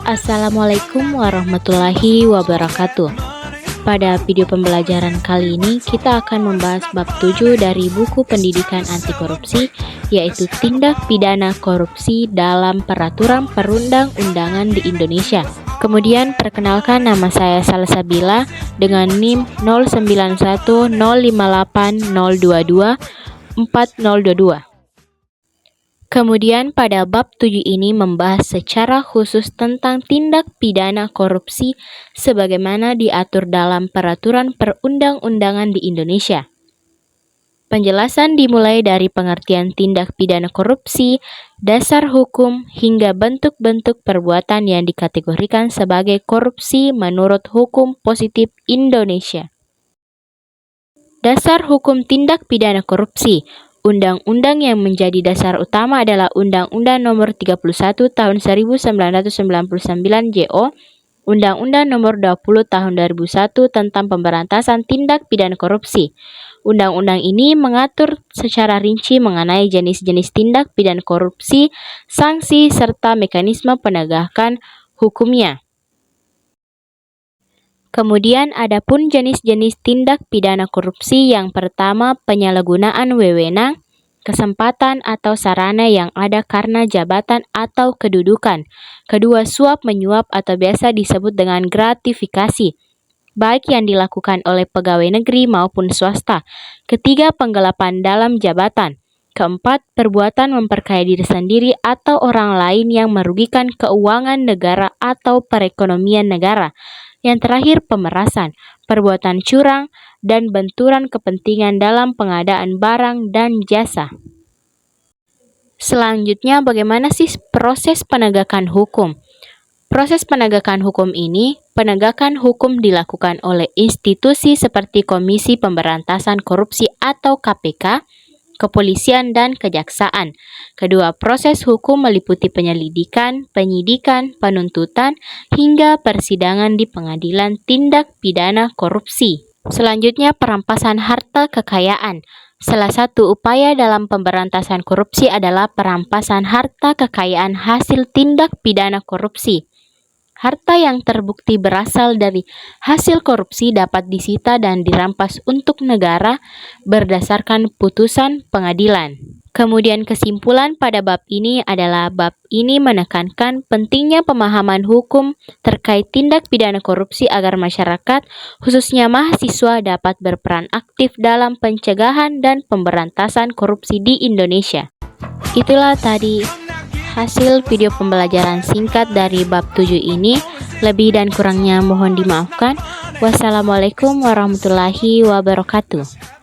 Assalamualaikum warahmatullahi wabarakatuh. Pada video pembelajaran kali ini kita akan membahas bab 7 dari buku pendidikan anti korupsi, yaitu tindak pidana korupsi dalam peraturan perundang-undangan di Indonesia. Kemudian perkenalkan, nama saya Salsabila dengan NIM 091058022422. Kemudian pada bab 7 ini membahas secara khusus tentang tindak pidana korupsi sebagaimana diatur dalam peraturan perundang-undangan di Indonesia. Penjelasan dimulai dari pengertian tindak pidana korupsi, dasar hukum, hingga bentuk-bentuk perbuatan yang dikategorikan sebagai korupsi menurut hukum positif Indonesia. Dasar hukum tindak pidana korupsi. Undang-undang yang menjadi dasar utama adalah Undang-Undang Nomor 31 Tahun 1999 JO, Undang-Undang Nomor 20 Tahun 2001 tentang Pemberantasan Tindak Pidana Korupsi. Undang-undang ini mengatur secara rinci mengenai jenis-jenis tindak pidana korupsi, sanksi, serta mekanisme penegakan hukumnya. Kemudian adapun jenis-jenis tindak pidana korupsi, yang pertama penyalahgunaan wewenang, kesempatan atau sarana yang ada karena jabatan atau kedudukan. Kedua, suap menyuap atau biasa disebut dengan gratifikasi, baik yang dilakukan oleh pegawai negeri maupun swasta. Ketiga, penggelapan dalam jabatan. Keempat, perbuatan memperkaya diri sendiri atau orang lain yang merugikan keuangan negara atau perekonomian negara. Yang terakhir, pemerasan, perbuatan curang, dan benturan kepentingan dalam pengadaan barang dan jasa. Selanjutnya, bagaimana sih proses penegakan hukum? Proses penegakan hukum ini, penegakan hukum dilakukan oleh institusi seperti Komisi Pemberantasan Korupsi atau KPK, kepolisian, dan kejaksaan. Kedua, proses hukum meliputi penyelidikan, penyidikan, penuntutan, hingga persidangan di pengadilan tindak pidana korupsi. Selanjutnya, perampasan harta kekayaan. Salah satu upaya dalam pemberantasan korupsi adalah perampasan harta kekayaan hasil tindak pidana korupsi. Harta yang terbukti berasal dari hasil korupsi dapat disita dan dirampas untuk negara berdasarkan putusan pengadilan. Kemudian kesimpulan pada bab ini adalah bab ini menekankan pentingnya pemahaman hukum terkait tindak pidana korupsi agar masyarakat, khususnya mahasiswa, dapat berperan aktif dalam pencegahan dan pemberantasan korupsi di Indonesia. Itulah tadi hasil video pembelajaran singkat dari bab 7 ini. Lebih dan kurangnya mohon dimaafkan. Wassalamualaikum warahmatullahi wabarakatuh.